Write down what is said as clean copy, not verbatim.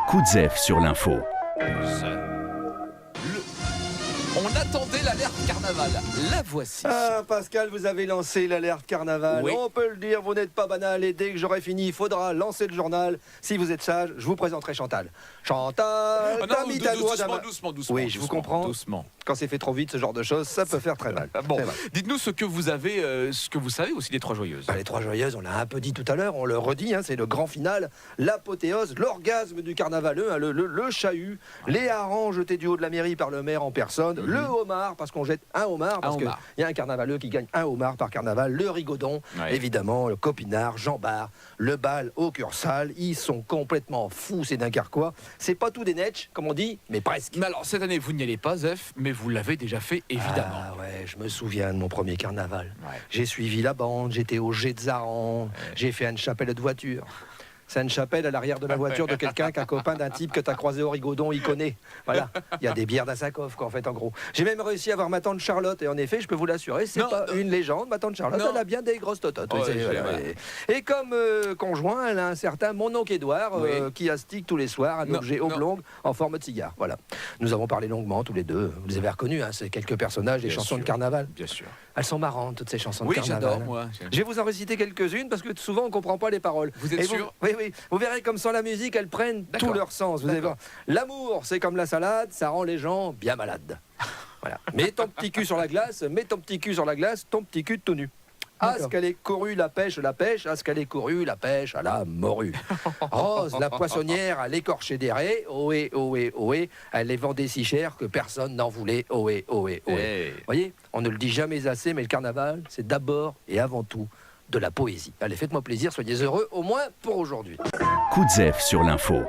Coup de zef sur l'info. On attendait l'alerte carnaval. La voici. Ah, Pascal, vous avez lancé l'alerte carnaval. Oui. On peut le dire, vous n'êtes pas banal. Et dès que j'aurai fini, il faudra lancer le journal. Si vous êtes sage, je vous présenterai Chantal. Chantal, Ah non, t'as mis ta doigt dans ma- doucement. Oui, je vous comprends. Doucement. Quand c'est fait trop vite, ce genre de choses, ça peut faire très mal. Ah bon, C'est vrai. dites-nous ce que vous avez, ce que vous savez aussi des Trois Joyeuses. Bah, les Trois Joyeuses, on l'a un peu dit tout à l'heure, on le redit, hein, c'est le grand final, l'apothéose, l'orgasme du carnavaleux, hein, le chahut, les harengs jetés du haut de la mairie par le maire en personne, le homard, parce qu'on jette un homard, parce qu'il homard. y a un carnavaleux qui gagne un homard par carnaval, le rigodon, Ouais. évidemment, le copinard, Jean Bart, le bal au Cursal, ils sont complètement fous, ces Dunkerquois. C'est pas tout des netch, comme on dit, mais presque. Mais alors, cette année, vous n'y allez pas, Zef, mais vous l'avez déjà fait, évidemment. Ah ouais, je me souviens de mon premier carnaval. Ouais. J'ai suivi la bande, j'étais au Jet de Zaran, j'ai fait une chapelle de voiture. C'est une chapelle à l'arrière de la voiture de quelqu'un qu'un copain d'un type que t'as croisé au Rigodon, il connaît. Voilà, il y a des bières d'Assakov, quoi, en fait, en gros. J'ai même réussi à avoir ma tante Charlotte, et en effet, je peux vous l'assurer, c'est Non, pas une légende. Ma tante Charlotte, Non. elle a bien des grosses tototes. Ouais, C'est- je- voilà, voilà. et comme conjoint, elle a un certain mon oncle Édouard, Oui. qui astique tous les soirs un Non, objet non. oblong en forme de cigare. Voilà. Nous avons parlé longuement, tous les deux. Vous les avez reconnus, hein, c'est quelques personnages des Bien chansons sûr. de carnaval. Bien sûr. Elles sont marrantes, toutes ces chansons Oui, de carnaval. j'adore, moi. Je vais vous en réciter quelques-unes parce que souvent on ne comprend pas les paroles. Vous êtes Et sûr? Oui, oui. Vous verrez comme sans la musique, elles prennent D'accord. tout leur sens. Vous allez voir. L'amour, c'est comme la salade, ça rend les gens bien malades. Voilà. Mets ton petit cul sur la glace, mets ton petit cul sur la glace, ton petit cul tout nu. À ce qu'elle est courue la pêche, à ce qu'elle est courue la pêche à la morue. Rose, la poissonnière, à l'écorché des raies, ohé, ohé, ohé, elle les vendait si cher que personne n'en voulait, ohé, ohé, ohé. Hey. Vous voyez, on ne le dit jamais assez, mais le carnaval, c'est d'abord et avant tout de la poésie. Allez, faites-moi plaisir, soyez heureux, au moins pour aujourd'hui. Coup de zef sur l'info.